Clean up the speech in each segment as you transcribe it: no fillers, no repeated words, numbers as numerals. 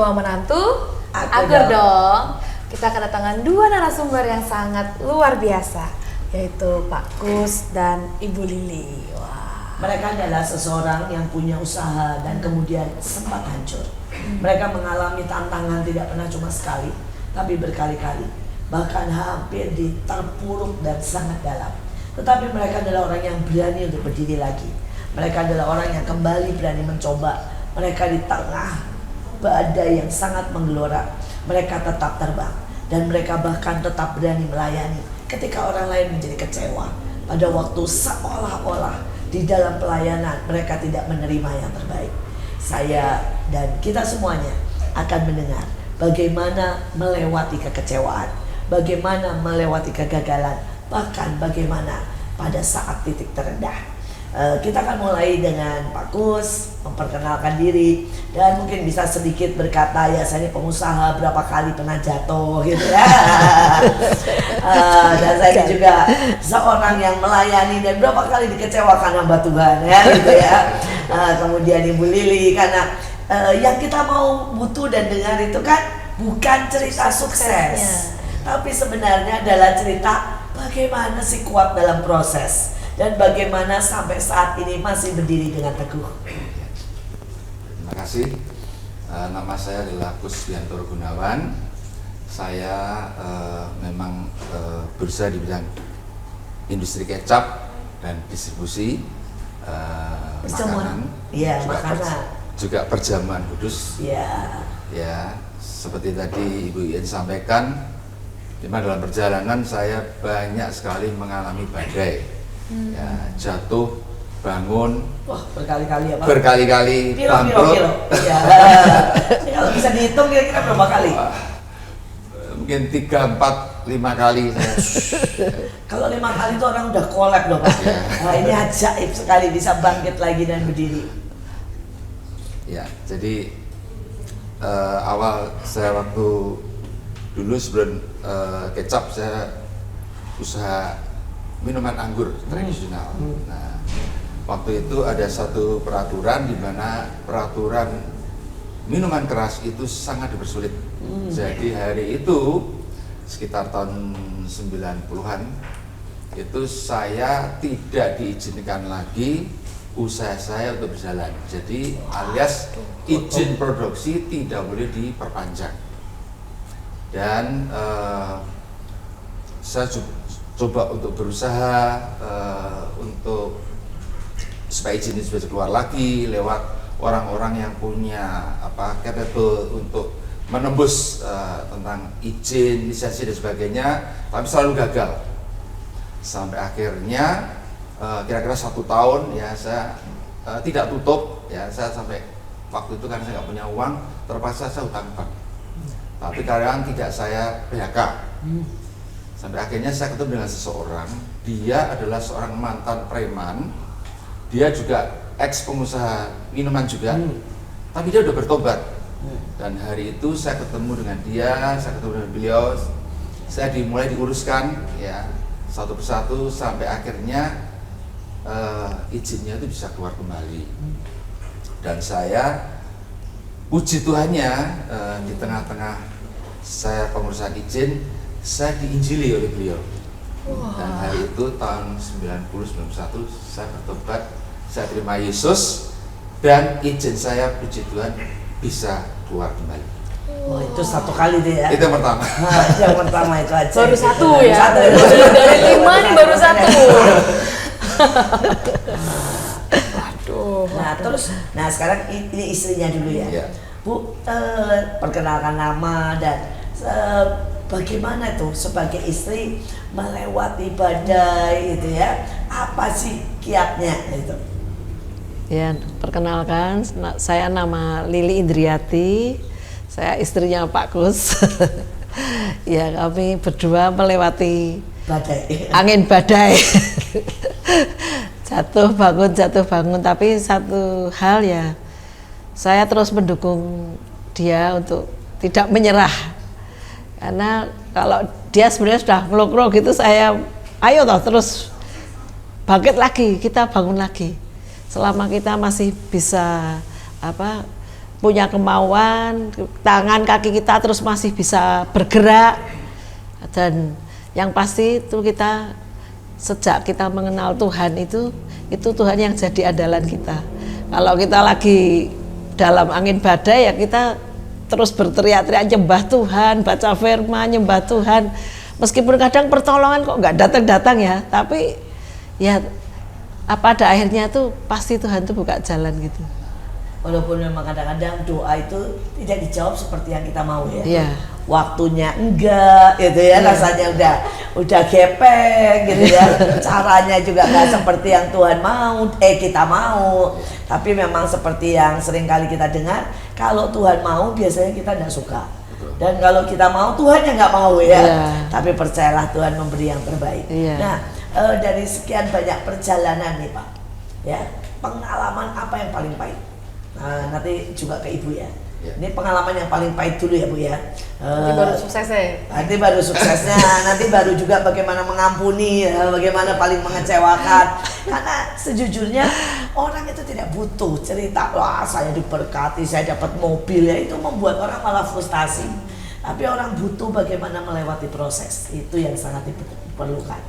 dua menantu, Akur dong. Kita kedatangan dua narasumber yang sangat luar biasa, yaitu Pak Kus dan Ibu Lili. Wah. Mereka adalah seseorang yang punya usaha dan kemudian sempat hancur. Mereka mengalami tantangan tidak pernah cuma sekali, tapi berkali-kali. Bahkan hampir terpuruk dan sangat dalam. Tetapi mereka adalah orang yang berani untuk berdiri lagi. Mereka adalah orang yang kembali berani mencoba. Mereka di tengah badai yang sangat menggelora, mereka tetap terbang. Dan mereka bahkan tetap berani melayani ketika orang lain menjadi kecewa. Pada waktu seolah-olah di dalam pelayanan mereka tidak menerima yang terbaik. Saya dan kita semuanya akan mendengar bagaimana melewati kekecewaan, bagaimana melewati kegagalan, bahkan bagaimana pada saat titik terendah. Kita akan mulai dengan Pak Kus memperkenalkan diri dan mungkin bisa sedikit berkata, ya saya ini pengusaha, berapa kali pernah jatuh gitu ya. Dan saya ini juga seorang yang melayani dan berapa kali dikecewakan hamba Tuhan ya gitu ya. Kemudian Ibu Lili, karena yang kita mau butuh dan dengar itu kan bukan cerita sukses, tapi sebenarnya adalah cerita bagaimana sih kuat dalam proses dan bagaimana sampai saat ini masih berdiri dengan teguh. Terima kasih. Nama saya adalah Kus Biantoro Gunawan. Saya memang berusaha di bidang industri kecap dan distribusi makanan. Iya, makanan. Juga perjamuan kudus. Iya. Ya, seperti tadi Ibu Iin sampaikan, di mana dalam perjalanan saya banyak sekali mengalami badai. Ya, jatuh, bangun, wah berkali-kali ya Pak? Berkali-kali bangkrut. Ya. Kalau bisa dihitung kira-kira berapa kali? Mungkin 3, 4, 5 kali. Kalau 5 kali itu orang udah kolab loh Pak. Ya. Nah, ini ajaib sekali bisa bangkit lagi dan berdiri. Ya, jadi awal saya waktu dulu sebelum kecap saya usaha minuman anggur tradisional. Nah, waktu itu ada satu peraturan di mana peraturan minuman keras itu sangat dipersulit. Jadi hari itu sekitar tahun 90-an itu saya tidak diizinkan lagi usaha saya untuk berjalan. Jadi alias izin produksi tidak boleh diperpanjang. Dan saya coba untuk berusaha untuk supaya izin itu bisa keluar lagi lewat orang-orang yang punya capable untuk menembus tentang izin, lisensi dan sebagainya, tapi selalu gagal. Sampai akhirnya kira-kira 1 tahun ya saya tidak tutup ya, saya sampai waktu itu kan saya nggak punya uang, terpaksa saya hutang bank. Tapi karyawan tidak saya PHK. Sampai akhirnya saya ketemu dengan seseorang, dia adalah seorang mantan preman, dia juga ex pengusaha minuman juga, tapi dia udah bertobat. Dan hari itu saya ketemu dengan dia, saya ketemu dengan beliau, saya dimulai diuruskan ya satu persatu sampai akhirnya izinnya itu bisa keluar kembali. Dan saya puji Tuhannya di tengah-tengah saya pengurusan izin, saya diinjili oleh beliau. Dan hari itu tahun 90-91 saya bertobat, saya terima Yesus dan izin saya puji Tuhan bisa keluar kembali. Oh, itu 1 kali deh ya. Itu yang pertama. Nah, itu yang pertama itu aja. Baru 1 ya. Satu. Dari 5 nih baru 1. Waduh. Nah, terus sekarang ini istrinya dulu ya. Ya. Bu, perkenalkan nama dan bagaimana tuh sebagai istri melewati badai itu ya, apa sih kiatnya itu? Ya, perkenalkan, saya nama Lili Indriati, saya istrinya Pak Kus. Ya, kami berdua melewati Badai. angin badai. Jatuh bangun, tapi satu hal ya, saya terus mendukung dia untuk tidak menyerah. Karena kalau dia sebenarnya sudah melukro gitu, saya ayo toh terus bangkit lagi, kita bangun lagi. Selama kita masih bisa punya kemauan, tangan kaki kita terus masih bisa bergerak, dan yang pasti itu kita sejak kita mengenal Tuhan itu Tuhan yang jadi andalan kita. Kalau kita lagi dalam angin badai ya kita terus berteriak-teriak nyembah Tuhan, baca firman, nyembah Tuhan. Meskipun kadang pertolongan kok nggak datang-datang ya, tapi ya pada akhirnya tuh pasti Tuhan tuh buka jalan gitu. Walaupun memang kadang-kadang doa itu tidak dijawab seperti yang kita mau ya. Iya. Waktunya enggak gitu ya, rasanya udah gepeng gitu ya. Caranya juga nggak seperti yang Tuhan mau, kita mau. Tapi memang seperti yang sering kali kita dengar, kalau Tuhan mau biasanya kita nggak suka. Dan kalau kita mau, Tuhan yang nggak mau ya. Tapi percayalah Tuhan memberi yang terbaik. Nah, dari sekian banyak perjalanan nih Pak, ya, pengalaman apa yang paling pahit? Nanti juga ke Ibu ya. Ini pengalaman yang paling pahit dulu ya Bu ya. Nanti baru suksesnya. Nanti baru suksesnya, nanti baru juga bagaimana mengampuni, bagaimana paling mengecewakan. Karena sejujurnya orang itu tidak butuh cerita, wah saya diberkati, saya dapat mobil ya, itu membuat orang malah frustasi. Tapi orang butuh bagaimana melewati proses, itu yang sangat diperlukan.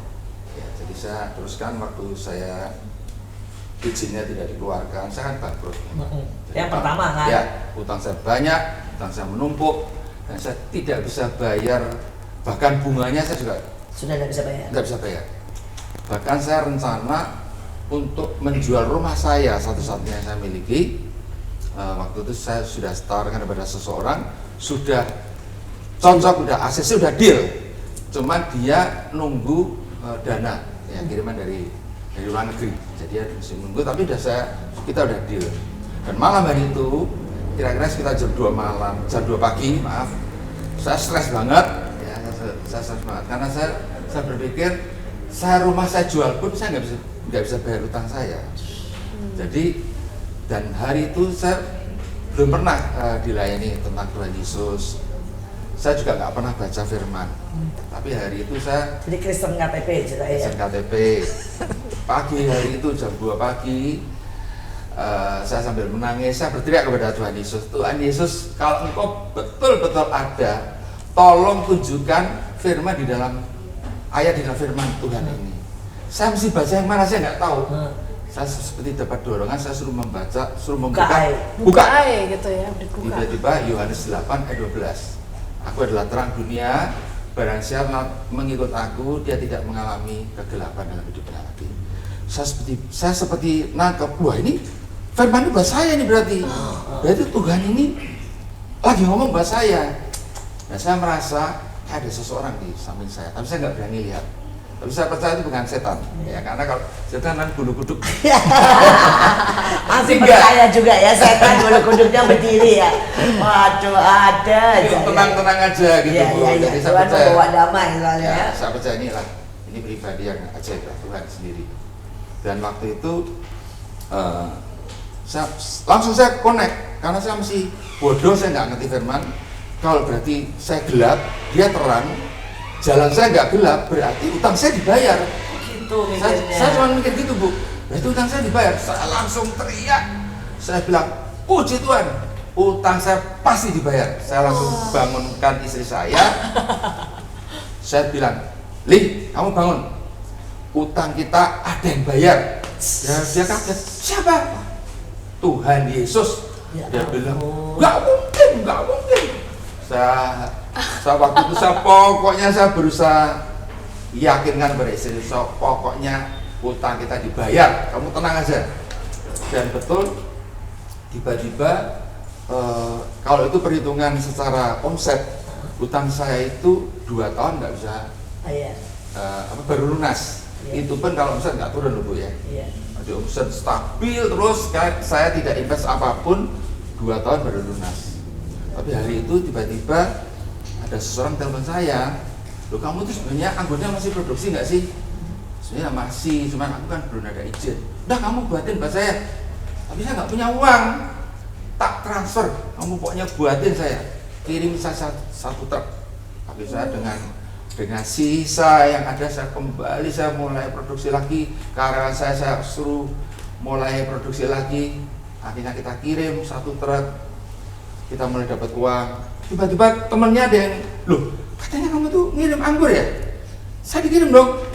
Ya, jadi saya teruskan waktu saya izinnya tidak dikeluarkan, saya kan bangkrut. Yang pertama kan? Ya, utang saya banyak, utang saya menumpuk, dan saya tidak bisa bayar, bahkan bunganya saya juga sudah tidak bisa bayar. Tidak bisa bayar. Bahkan saya rencana untuk menjual rumah saya satu-satunya yang saya miliki. Waktu itu saya sudah setawarkan kepada seseorang, sudah cocok, udah ACC, udah deal. Cuman dia nunggu dana, ya, kiriman dari luar negeri. Jadi dia mesti nunggu, tapi kita udah deal. Dan malam hari itu kira-kira sekitar jam 2 malam, jam 2 pagi, maaf, saya stres banget ya, saya stres banget karena saya berpikir rumah saya jual pun saya nggak bisa bayar utang saya. Jadi dan hari itu saya belum pernah dilayani tentang Tuhan Yesus. Saya juga nggak pernah baca firman. Tapi hari itu saya jadi Kristen KTP cerita ya. Kristen KTP. Pagi hari itu jam 2 pagi, saya sambil menangis, saya berteriak kepada Tuhan Yesus, Tuhan Yesus, kalau Engkau betul-betul ada, tolong tunjukkan firman di dalam ayat di dalam firman Tuhan ini. Saya mesti baca yang mana, saya nggak tahu. Saya seperti dapat dorongan, saya suruh membaca, suruh buka gitu ya, dibuka. Tiba-tiba Yohanes 8 ayat 12. Aku adalah terang dunia, barang siapa mengikut aku, dia tidak mengalami kegelapan dalam hidupnya lagi. Saya seperti nangkep, wah ini firman ini buat saya nih berarti Tuhan ini lagi ngomong buat saya. Dan saya merasa ada seseorang di samping saya, tapi saya nggak berani lihat. Tapi saya percaya itu bukan setan, ya, karena kalau setan kan bulu kuduk. Masih percaya juga ya setan bulu kuduknya berdiri ya. Waduh ada. Tenang-tenang aja gitu. Jadi saya Tuhan percaya membawa damai soalnya. Ya, saya percaya ini pribadi yang ajaib lah, Tuhan sendiri. Dan waktu itu langsung saya connect karena saya masih bodoh, saya nggak ngerti firman. Kalau berarti saya gelap, dia terang, jalan saya nggak gelap, berarti utang saya dibayar. Gitu saya cuma mikir gitu Bu, berarti utang saya dibayar. Saya langsung teriak, saya bilang, puji Tuhan, utang saya pasti dibayar. Saya langsung bangunkan istri saya bilang, Li, kamu bangun, utang kita ada yang bayar. Ya, dia kaget, siapa? Tuhan Yesus. Dia bilang, nggak mungkin. Saya waktu itu pokoknya saya berusaha yakinkan pada istri, pokoknya utang kita dibayar, kamu tenang aja. Dan betul, tiba-tiba kalau itu perhitungan secara omset, utang saya itu 2 tahun nggak bisa baru lunas. Itu pun kalau omset nggak turun loh Bu ya. Jadi omset stabil terus, saya tidak invest apapun, 2 tahun baru lunas. Tapi hari itu tiba-tiba ada seseorang telepon saya, loh kamu tuh sebenarnya anggotanya masih produksi nggak sih? Sebenarnya masih, cuman aku kan belum ada izin. Udah kamu buatin buat saya, tapi saya nggak punya uang, tak transfer, kamu pokoknya buatin saya, kirim saya 1 truk. Tapi saya dengan sisa yang ada saya kembali, saya mulai produksi lagi, karyawan saya suruh mulai produksi lagi, akhirnya kita kirim 1 truk. kita mulai dapat uang. Tiba-tiba temennya ada yang, loh katanya kamu tuh ngirim anggur ya? Saya dikirim dong.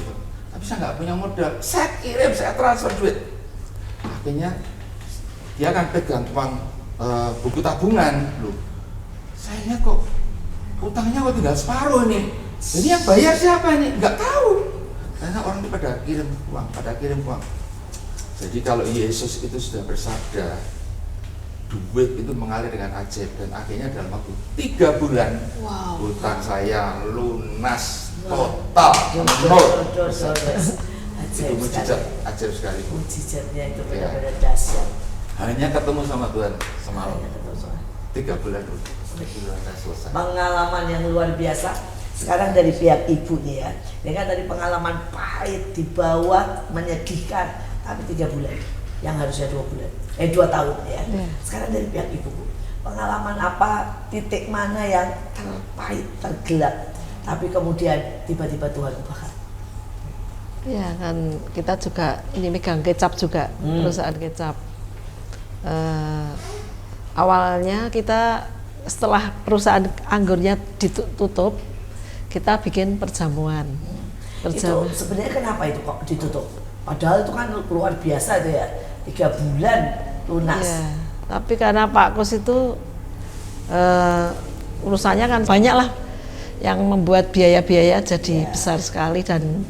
Tapi saya nggak punya modal. Saya kirim, saya transfer duit. Akhirnya dia akan pegang uang buku tabungan. Loh, saya lihat kok utangnya kok tinggal separuh nih. Jadi yang bayar siapa ini? Nggak tahu. Karena orang itu pada kirim uang. Jadi kalau Yesus itu sudah bersabda, duit itu mengalir dengan ajaib, dan akhirnya dalam waktu 3 bulan hutang saya lunas total, nol. Itu mujizat ajaib sekali. Mujizatnya itu Ya. benar-benar dahsyat. Hanya ketemu sama Tuhan semalam. 3 bulan dulu, 3 bulan saya selesai. Pengalaman yang luar biasa. Sekarang dari pihak ibunya ya, dia kan dari pengalaman pahit di bawah menyedihkan, tapi 3 bulan, yang harusnya 2 bulan, 2 tahun ya. Sekarang dari pihak ibu, pengalaman apa, titik mana yang terpahit, tergelap, tapi kemudian tiba-tiba Tuhan ubahkan. Ya kan kita juga ini megang kecap juga, perusahaan kecap. Awalnya kita setelah perusahaan anggurnya ditutup, kita bikin perjamuan. Itu sebenarnya kenapa itu kok ditutup? Padahal itu kan luar biasa itu ya, 3 bulan lunas. Ya, tapi karena Pak Kus itu urusannya kan banyak lah, yang membuat biaya-biaya jadi besar sekali dan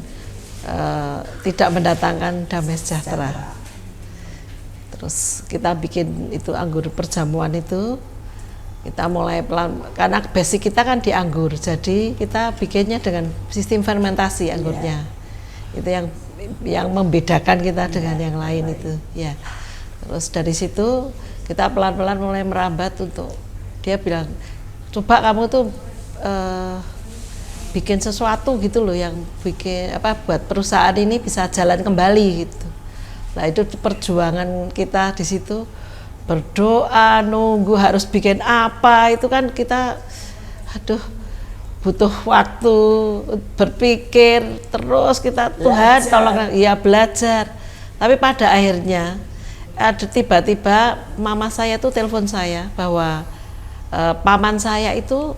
tidak mendatangkan damai sejahtera. Terus kita bikin itu anggur perjamuan itu, kita mulai pelan, karena basic kita kan di anggur, jadi kita bikinnya dengan sistem fermentasi anggurnya. Itu yang membedakan kita dengan yang lain itu ya. Terus dari situ kita pelan-pelan mulai merambat untuk, dia bilang coba kamu tuh bikin sesuatu gitu loh, yang bikin apa, buat perusahaan ini bisa jalan kembali gitu. Nah itu perjuangan kita di situ, berdoa, nunggu harus bikin apa, itu kan kita butuh waktu berpikir terus, kita Tuhan tolong ya belajar. Tapi pada akhirnya ada tiba-tiba mama saya tuh telepon saya bahwa paman saya itu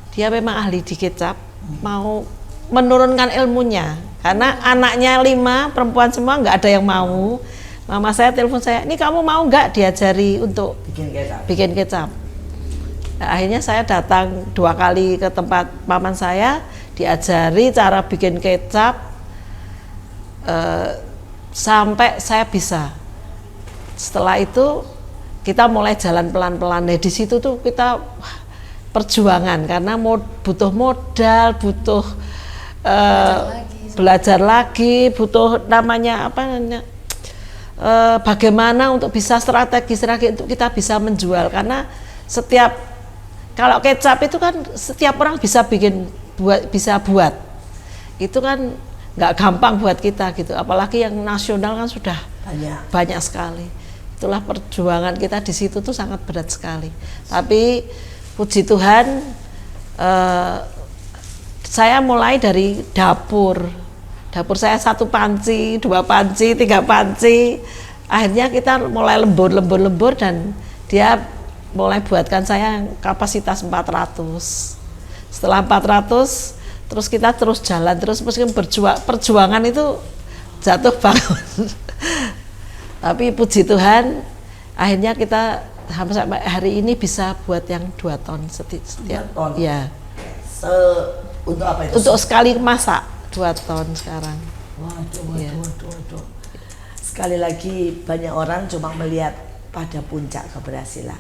dia memang ahli di kecap, mau menurunkan ilmunya karena anaknya 5 perempuan semua, nggak ada yang mau. Mama saya telepon saya, ini kamu mau nggak diajari untuk bikin kecap? Nah, akhirnya saya datang 2 kali ke tempat paman saya, diajari cara bikin kecap sampai saya bisa. Setelah itu kita mulai jalan pelan-pelan. Nah, di situ tuh kita perjuangan karena butuh modal, butuh belajar lagi, butuh namanya apa namanya? Bagaimana untuk bisa strategi untuk kita bisa menjual, karena kalau kecap itu kan setiap orang bisa buat itu kan nggak gampang buat kita gitu, apalagi yang nasional kan sudah banyak sekali. Itulah perjuangan kita di situ tuh sangat berat sekali, tapi puji Tuhan saya mulai dari dapur saya 1 panci, 2 panci, 3 panci. Akhirnya kita mulai lembur dan dia mulai buatkan saya kapasitas 400. Setelah 400, terus kita terus jalan terus, meskipun perjuangan itu jatuh bangun. Tapi puji Tuhan, akhirnya kita sampai hari ini bisa buat yang 2 ton setiap. Ya. Untuk apa itu? Untuk sekali masak. 2 ton sekarang. Waduh. Sekali lagi banyak orang cuma melihat pada puncak keberhasilan,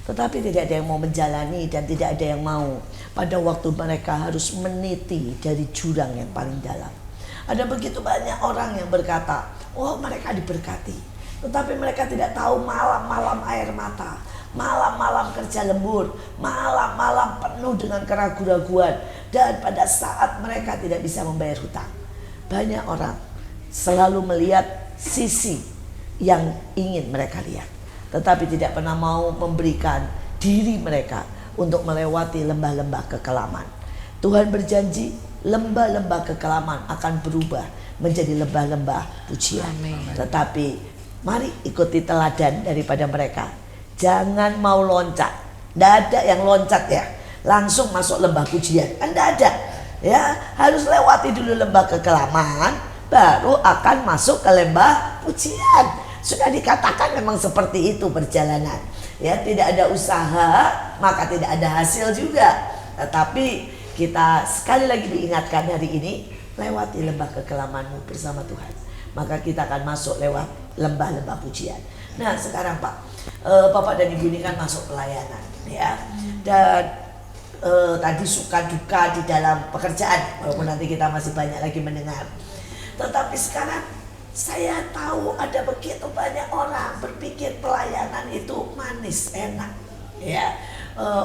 tetapi tidak ada yang mau menjalani dan tidak ada yang mau pada waktu mereka harus meniti dari jurang yang paling dalam. Ada begitu banyak orang yang berkata, oh mereka diberkati, tetapi mereka tidak tahu malam-malam air mata, malam-malam kerja lembur, malam-malam penuh dengan keraguan-raguan, dan pada saat mereka tidak bisa membayar hutang. Banyak orang selalu melihat sisi yang ingin mereka lihat, tetapi tidak pernah mau memberikan diri mereka untuk melewati lembah-lembah kekelaman. Tuhan berjanji lembah-lembah kekelaman akan berubah menjadi lembah-lembah pujian. Amin. Tetapi mari ikuti teladan daripada mereka. Jangan mau loncat, Tidak ada yang loncat ya, langsung masuk lembah pujian. Kan tidak ada. Ya, harus lewati dulu lembah kekelaman, baru akan masuk ke lembah pujian. Sudah dikatakan memang seperti itu perjalanan. Ya, tidak ada usaha, maka tidak ada hasil juga. Tetapi kita sekali lagi diingatkan hari ini, lewati lembah kekelamanmu bersama Tuhan. Maka kita akan masuk lewat lembah-lembah pujian. Nah sekarang Pak, Bapak dan Ibu ini kan masuk pelayanan ya. Dan tadi suka duka di dalam pekerjaan, walaupun nanti kita masih banyak lagi mendengar. Tetapi sekarang saya tahu ada begitu banyak orang berpikir pelayanan itu manis, enak ya.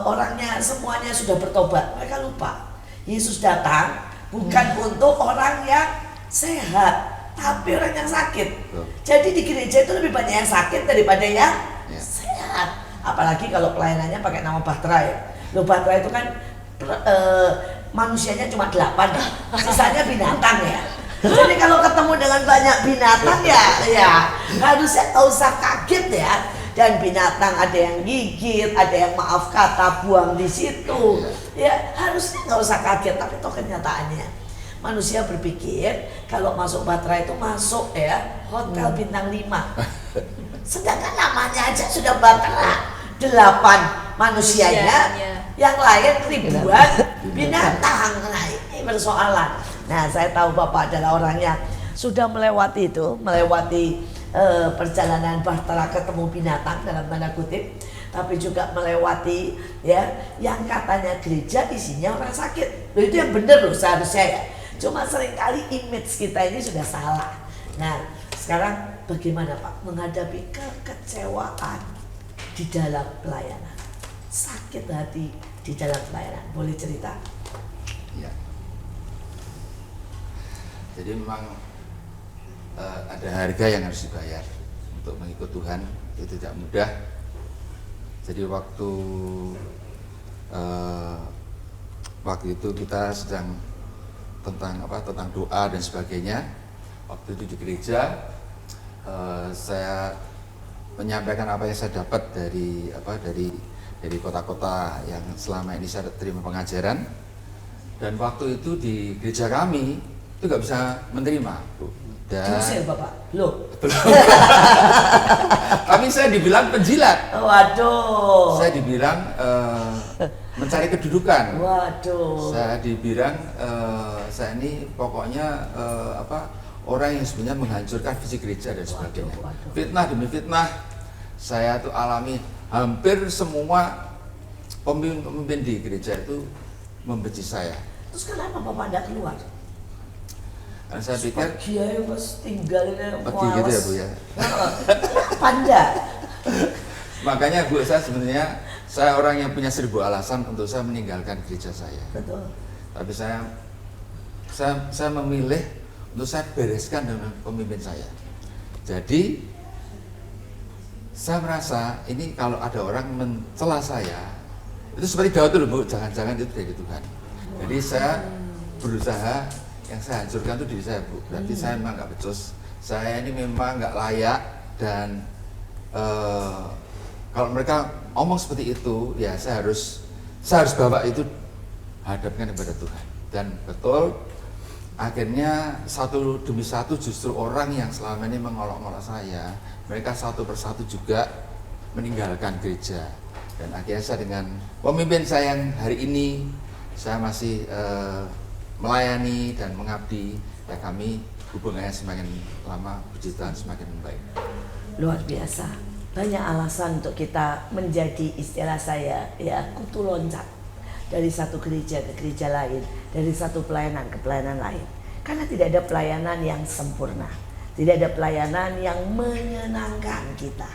Orangnya semuanya sudah bertobat, mereka lupa Yesus datang bukan untuk orang yang sehat, tapi orang yang sakit. Jadi di gereja itu lebih banyak yang sakit daripada yang sehat. Apalagi kalau pelayanannya pakai nama Bahtera ya. Loh, Bahtera itu kan manusianya cuma 8 ya, sisanya binatang ya. Jadi kalau ketemu dengan banyak binatang ya harusnya nggak usah kaget ya. Dan binatang ada yang gigit, ada yang maaf kata buang di situ. Ya harusnya nggak usah kaget, tapi itu kenyataannya. Manusia berpikir kalau masuk Bahtera itu masuk ya hotel bintang 5. Sedangkan namanya aja sudah Bahtera. 8 manusianya, yang lain ribuan binatang. Nah ini persoalan. Nah saya tahu Bapak adalah orang yang sudah melewati itu, melewati perjalanan Bahtera ketemu binatang dalam tanda kutip, tapi juga melewati ya yang katanya gereja isinya orang sakit. Loh, itu yang benar loh seharusnya ya. Cuma seringkali image kita ini sudah salah. Nah sekarang bagaimana Pak menghadapi kekecewaan di dalam pelayanan, sakit hati di dalam pelayanan, boleh cerita? Ya. Jadi memang ada harga yang harus dibayar untuk mengikut Tuhan, itu tidak mudah. Jadi waktu itu kita sedang tentang doa dan sebagainya. Waktu itu di gereja saya menyampaikan apa yang saya dapat dari kota-kota yang selama ini saya terima pengajaran. Dan waktu itu di gereja kami itu nggak bisa menerima, Bu. Diusir Bapak? Loh. Kami saya dibilang penjilat. Waduh. Saya dibilang mencari kedudukan. Waduh. Saya dibilang saya ini pokoknya orang yang sebenarnya menghancurkan visi gereja dan sebagainya. Waduh. Fitnah demi fitnah saya tuh alami. Hampir semua pemimpin di gereja itu membenci saya. Terus kenapa Bapak tidak keluar? Karena saya pikir Kiai mas tinggalnya pergi gitu ya Bu ya. Panda. Makanya Bu, saya orang yang punya 1000 alasan untuk saya meninggalkan gereja saya. Betul. Tapi saya memilih untuk saya bereskan dengan pemimpin saya. Jadi saya merasa ini kalau ada orang mencela saya, itu seperti Daud dulu Bu, jangan-jangan itu dari Tuhan. Jadi saya berusaha, yang saya hancurkan itu diri saya Bu. Berarti saya memang nggak becus, saya ini memang nggak layak. Dan kalau mereka omong seperti itu, ya saya harus bawa itu hadapkan kepada Tuhan. Dan betul, akhirnya satu demi satu justru orang yang selama ini mengolok-olok saya, mereka satu persatu juga meninggalkan gereja. Dan akhirnya saya dengan pemimpin saya yang hari ini saya masih melayani dan mengabdi, ya kami hubungannya semakin lama, puji Tuhan semakin baik. Luar biasa. Banyak alasan untuk kita menjadi, istilah saya ya, kutu loncat dari satu gereja ke gereja lain, dari satu pelayanan ke pelayanan lain. Karena tidak ada pelayanan yang sempurna, tidak ada pelayanan yang menyenangkan kita,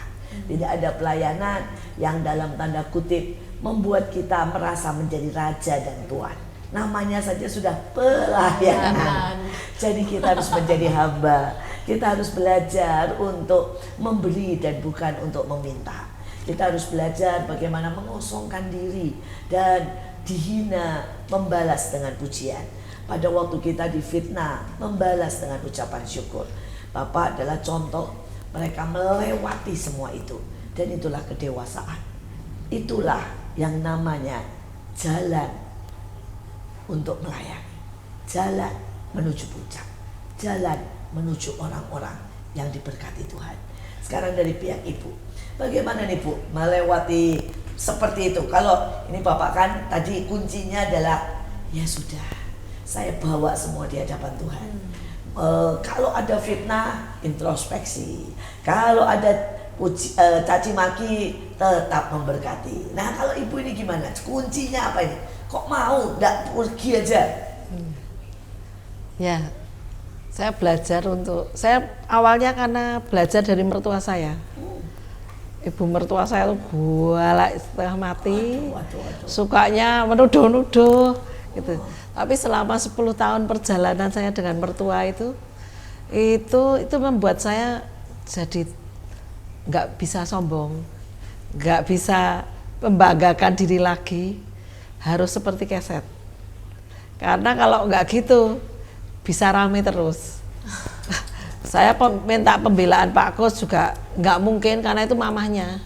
tidak ada pelayanan yang dalam tanda kutip membuat kita merasa menjadi raja dan tuan. Namanya saja sudah pelayanan. Jadi kita harus menjadi hamba. Kita harus belajar untuk memberi dan bukan untuk meminta. Kita harus belajar bagaimana mengosongkan diri dan dihina membalas dengan pujian. Pada waktu kita difitnah, membalas dengan ucapan syukur. Bapak adalah contoh, mereka melewati semua itu. Dan itulah kedewasaan. Itulah yang namanya jalan untuk melayani, jalan menuju puncak, jalan menuju orang-orang yang diberkati Tuhan. Sekarang dari pihak Ibu, bagaimana nih Bu melewati seperti itu? Kalau ini Bapak kan tadi kuncinya adalah ya sudah, saya bawa semua di hadapan Tuhan. Kalau ada fitnah, introspeksi. Kalau ada caci maki, tetap memberkati. Nah kalau Ibu ini gimana? Kuncinya apa ini? Kok mau nggak pergi aja? Ya, saya belajar saya awalnya karena belajar dari mertua saya. Ibu mertua saya itu galak setengah mati, sukanya menuduh-nuduh gitu. Tapi selama 10 tahun perjalanan saya dengan mertua itu membuat saya jadi nggak bisa sombong, nggak bisa membanggakan diri lagi, harus seperti keset. Karena kalau nggak gitu bisa rame terus. Saya minta pembelaan Pak Kus juga nggak mungkin karena itu mamahnya.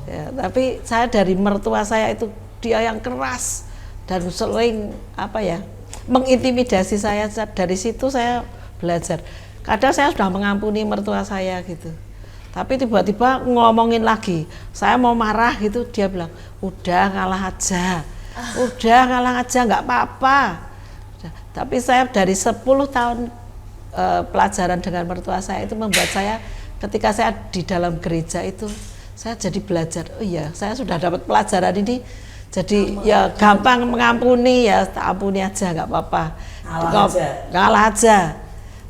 Ya, tapi saya dari mertua saya itu dia yang keras dan sering mengintimidasi saya. Dari situ saya belajar. Kadang saya sudah mengampuni mertua saya gitu. Tapi tiba-tiba ngomongin lagi, saya mau marah gitu, dia bilang, udah ngalah aja, nggak apa-apa. Tapi saya dari 10 tahun pelajaran dengan mertua saya itu membuat saya ketika saya di dalam gereja itu saya jadi belajar, oh iya saya sudah dapat pelajaran ini, jadi ya gampang mengampuni, ya tak ampuni aja nggak apa-apa, ngalah aja.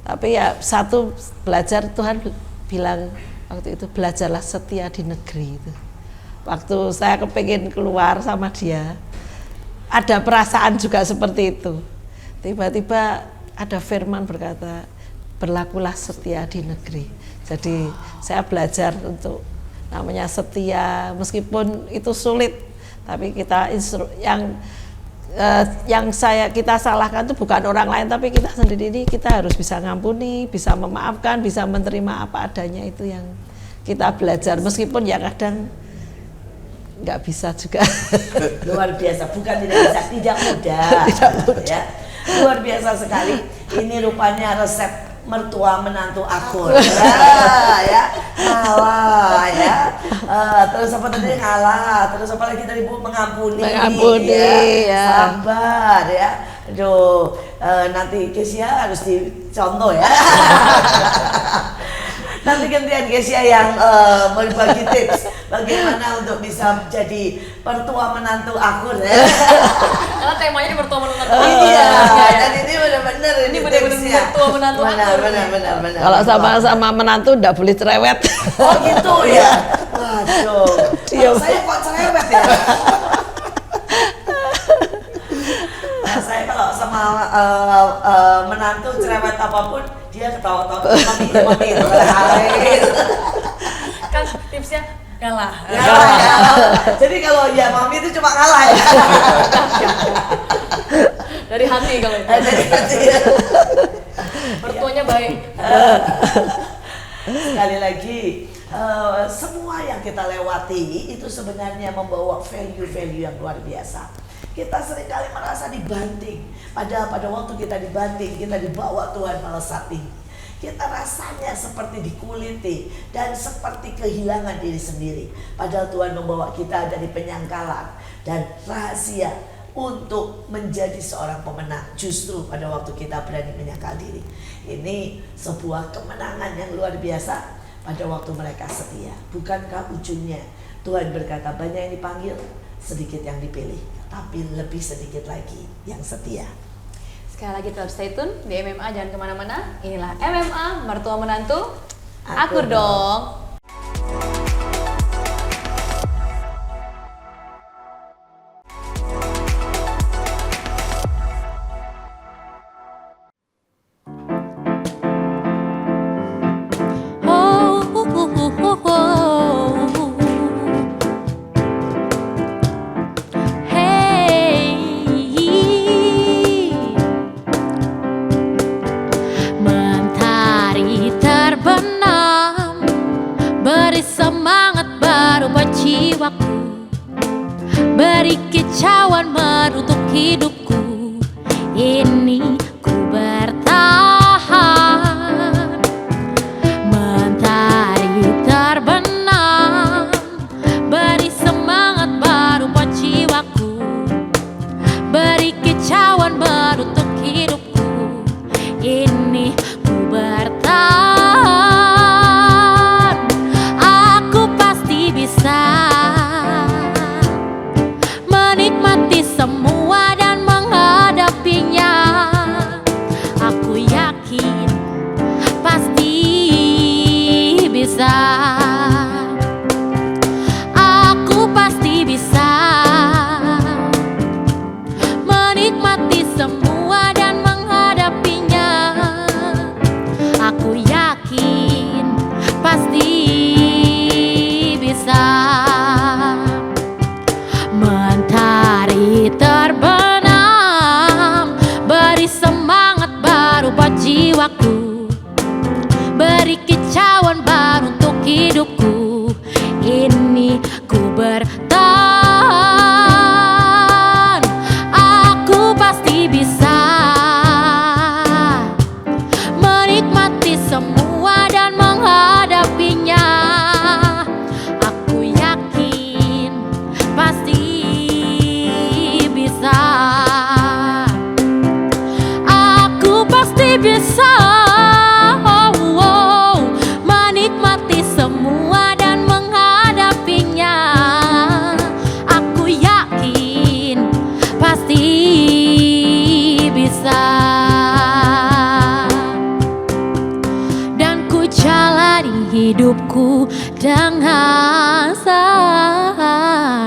Tapi ya satu belajar, Tuhan bilang waktu itu belajarlah setia di negeri itu. Waktu saya kepingin keluar sama dia, ada perasaan juga seperti itu. Tiba-tiba ada firman berkata, berlakulah setia di negeri. Jadi saya belajar untuk namanya setia, meskipun itu sulit, tapi kita kita salahkan itu bukan orang lain, tapi kita sendiri. Ini kita harus bisa ngampuni, bisa memaafkan, bisa menerima apa adanya, itu yang kita belajar, meskipun ya kadang nggak bisa juga. Luar biasa, bukan tidak bisa, tidak mudah. Ya. Luar biasa sekali. Ini rupanya resep mertua menantu akur. Ya, ngalah ya. Terus apa tadi, ngalah. Terus apa lagi tadi Bu, mengampuni ya. Sabar ya. Aduh, nanti Kesia harus dicontoh ya. Nanti gantian Kesia yang berbagi tips bagaimana untuk bisa jadi mertua menantu akur ya. Karena temanya di mertua menantu akur. Iya, dan ini benar-benar ini benar-benar mertua menantu akur. Benar. Kalau sama menantu enggak boleh cerewet. Oh gitu ya. Waduh. Kalau saya kok cerewet ya. Nah, saya kalau sama menantu cerewet apapun, dia ketawa-tawa, mami itu Kan tipsnya ngalah. Jadi kalau ya mami itu cuma ngalah ya. Dari hati kalau itu. Dari hati. Mertuanya baik. Sekali lagi, semua yang kita lewati itu sebenarnya membawa value-value yang luar biasa. Kita seringkali merasa dibanting, padahal pada waktu kita dibanting, kita dibawa Tuhan melesat tinggi. Kita rasanya seperti dikuliti dan seperti kehilangan diri sendiri. Padahal Tuhan membawa kita dari penyangkalan dan rahasia untuk menjadi seorang pemenang. Justru pada waktu kita berani menyangkal diri. Ini sebuah kemenangan yang luar biasa pada waktu mereka setia. Bukankah ujungnya Tuhan berkata, banyak yang dipanggil, sedikit yang dipilih, tapi lebih sedikit lagi yang setia. Sekali lagi tetap stay tune di MMA, jangan kemana-mana. Inilah MMA, mertua menantu akur dong. Mentari terbenam kekacauan menutup hidupku, ini ku bertahan. Mentari terbenam, beri semangat baru buat jiwaku, beri kicauan menutup hidupku, ini ku bertahan. Aku pasti bisa menikmati semua dan menghadapinya. Aku yakin pasti bisa. Aku pasti bisa menikmati semua dan menghadapinya. Aku yakin pasti bisa. Mentari terbenam, beri semangat baru buat jiwaku, beri kicauan baru untuk hidupku, ini ku bertahan. Aku pasti bisa menikmati semua dan menghadapinya. Aku yakin pasti bisa. Aku pasti bisa menikmati semua dan menghadapinya. Aku yakin pasti bisa. Dan ku jalani hidupku dengan senyuman.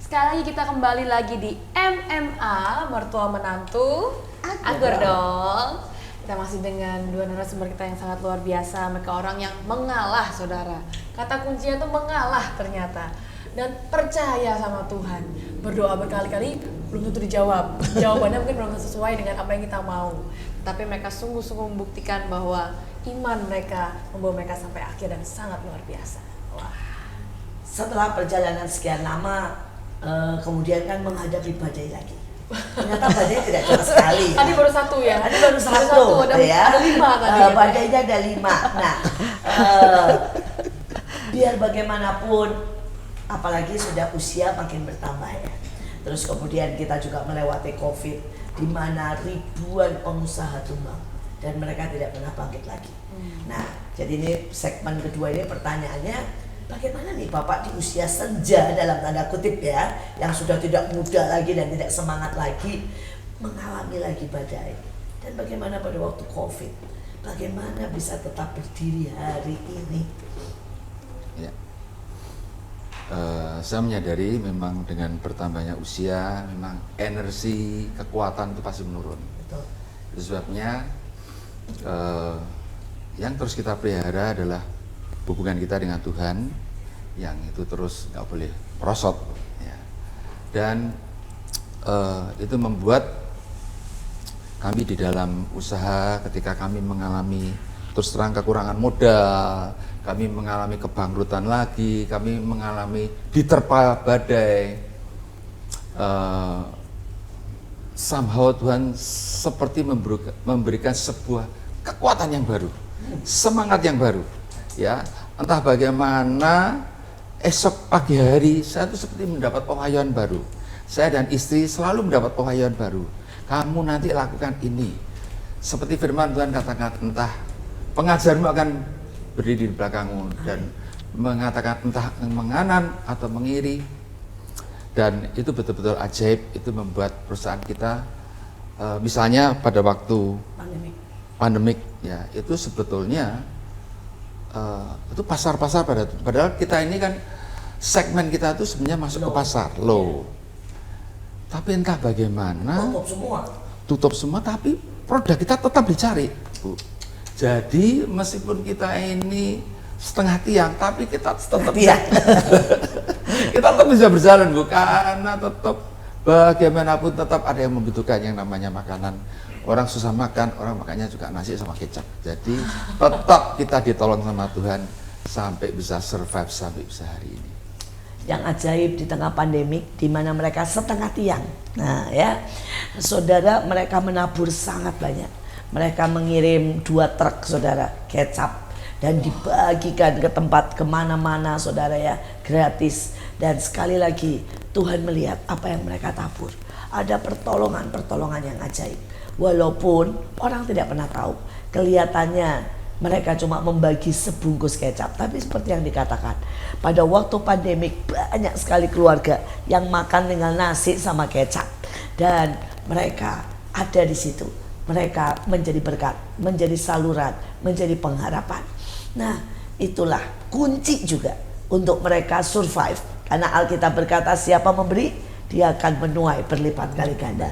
Sekali lagi kita kembali lagi di MMA Mertua Menantu Agur dong. Kita masih dengan dua narasumber kita yang sangat luar biasa. Mereka orang yang mengalah, saudara. Kata kuncinya tuh mengalah ternyata. Dan percaya sama Tuhan. Berdoa berkali-kali belum tentu dijawab. Jawabannya mungkin belum sesuai dengan apa yang kita mau. Tapi mereka sungguh-sungguh membuktikan bahwa iman mereka membawa mereka sampai akhir dan sangat luar biasa. Wah. Setelah perjalanan sekian lama, kemudian kan menghadapi badai lagi. Ternyata badai tidak cuma sekali. Tadi baru satu ya? Tadi baru satu, ya. Ada 5 tadi. Badainya ada 5. Nah, biar bagaimanapun, apalagi sudah usia makin bertambah ya. Terus kemudian kita juga melewati COVID, di mana ribuan pengusaha tumbang dan mereka tidak pernah bangkit lagi. Nah, jadi ini segmen kedua ini pertanyaannya, bagaimana nih Bapak di usia senja dalam tanda kutip ya, yang sudah tidak muda lagi dan tidak semangat lagi, mengalami lagi badai. Dan bagaimana pada waktu COVID, bagaimana bisa tetap berdiri hari ini? Ya. Saya menyadari memang dengan bertambahnya usia, memang energi, kekuatan itu pasti menurun. Betul. Itu sebabnya yang terus kita pelihara adalah hubungan kita dengan Tuhan, yang itu terus nggak boleh merosot ya. Dan itu membuat kami di dalam usaha, ketika kami mengalami terus terang kekurangan modal, kami mengalami kebangkrutan lagi, kami mengalami diterpa badai, somehow Tuhan seperti memberikan sebuah kekuatan yang baru, semangat yang baru ya. Entah bagaimana esok pagi hari saya tuh seperti mendapat pewahyuan baru. Saya dan istri selalu mendapat pewahyuan baru. Kamu nanti lakukan ini. Seperti firman Tuhan katakan, entah pengajarmu akan berdiri di belakangmu dan mengatakan entah menganan atau mengiri. Dan itu betul-betul ajaib. Itu membuat perusahaan kita misalnya pada waktu pandemik ya, itu sebetulnya itu pasar-pasar padahal kita ini kan segmen kita itu sebenarnya masuk ke pasar low. Tapi entah bagaimana tutup semua tapi produk kita tetap dicari, Bu. Jadi meskipun kita ini setengah tiang tapi kita tetap bisa kita tetap bisa berjalan, Bu, karena tetap bagaimanapun tetap ada yang membutuhkan yang namanya makanan. Orang susah makan, orang makannya juga nasi sama kecap. Jadi tetap kita ditolong sama Tuhan sampai bisa survive sampai bisa hari ini. Yang ajaib di tengah pandemik, di mana mereka setengah tiang. Nah ya, saudara, mereka menabur sangat banyak. Mereka mengirim 2 truk, saudara, kecap, dan dibagikan ke tempat kemana-mana, saudara ya, gratis. Dan sekali lagi Tuhan melihat apa yang mereka tabur. Ada pertolongan yang ajaib. Walaupun orang tidak pernah tahu, kelihatannya mereka cuma membagi sebungkus kecap. Tapi seperti yang dikatakan, pada waktu pandemik banyak sekali keluarga yang makan dengan nasi sama kecap. Dan mereka ada di situ. Mereka menjadi berkat, menjadi saluran, menjadi pengharapan. Nah, itulah kunci juga untuk mereka survive. Karena Alkitab berkata siapa memberi, dia akan menuai berlipat kali ganda.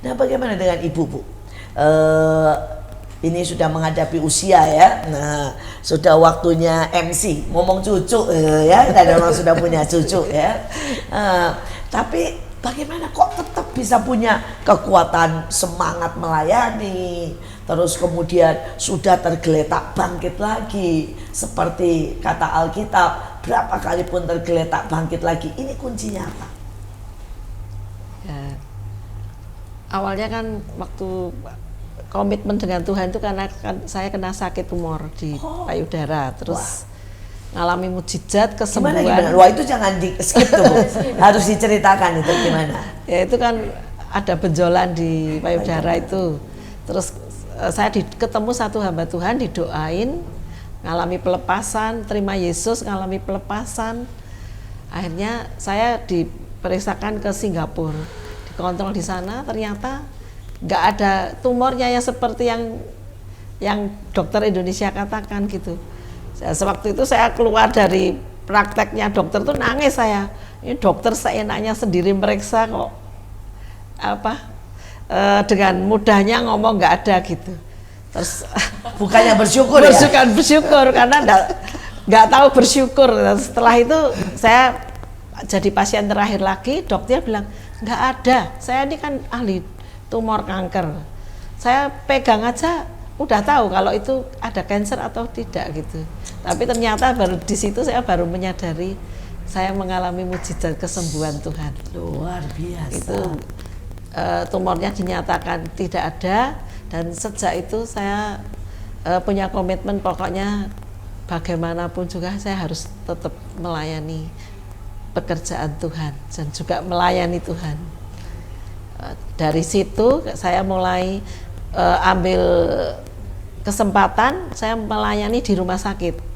Nah, bagaimana dengan ibu, Bu? Ini sudah menghadapi usia ya. Nah, sudah waktunya MC, ngomong cucu ya. Dan orang sudah punya cucu ya. Tapi bagaimana kok tetap bisa punya kekuatan semangat melayani, terus kemudian sudah tergeletak bangkit lagi, seperti kata Alkitab, berapa kali pun tergeletak bangkit lagi. Ini kuncinya apa? Ya, awalnya kan waktu komitmen dengan Tuhan itu karena kan saya kena sakit tumor di payudara, terus ngalami mukjizat kesembuhan. Gimana? Wah, itu jangan di skip tuh, Bu. Harus diceritakan itu gimana. Ya itu kan ada benjolan di payudara itu. Terus saya ketemu satu hamba Tuhan, didoain, ngalami pelepasan, terima Yesus, ngalami pelepasan. Akhirnya saya diperiksakan ke Singapura, dikontrol di sana, ternyata nggak ada tumornya yang seperti yang dokter Indonesia katakan gitu. Sewaktu itu saya keluar dari prakteknya dokter tuh nangis saya. Ini dokter seenaknya sendiri meriksa kok dengan mudahnya ngomong nggak ada gitu. Terus bukannya bersyukur ya? Bersyukur karena nggak tahu bersyukur. Setelah itu saya jadi pasien terakhir lagi, dokternya bilang nggak ada. Saya ini kan ahli tumor kanker. Saya pegang aja udah tahu kalau itu ada cancer atau tidak gitu. Tapi ternyata baru di situ saya baru menyadari saya mengalami mukjizat kesembuhan Tuhan. Luar biasa. Itu tumornya dinyatakan tidak ada, dan sejak itu saya punya komitmen pokoknya bagaimanapun juga saya harus tetap melayani pekerjaan Tuhan dan juga melayani Tuhan. Dari situ saya mulai ambil kesempatan saya melayani di rumah sakit.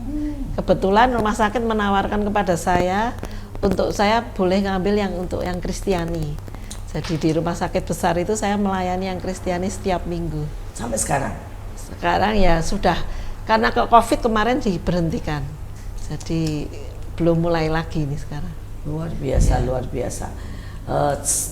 Kebetulan rumah sakit menawarkan kepada saya untuk saya boleh ngambil untuk yang Kristiani. Jadi di rumah sakit besar itu saya melayani yang Kristiani setiap minggu. Sampai sekarang? Sekarang ya sudah, karena COVID kemarin diberhentikan. Jadi belum mulai lagi nih sekarang. Luar biasa, luar biasa.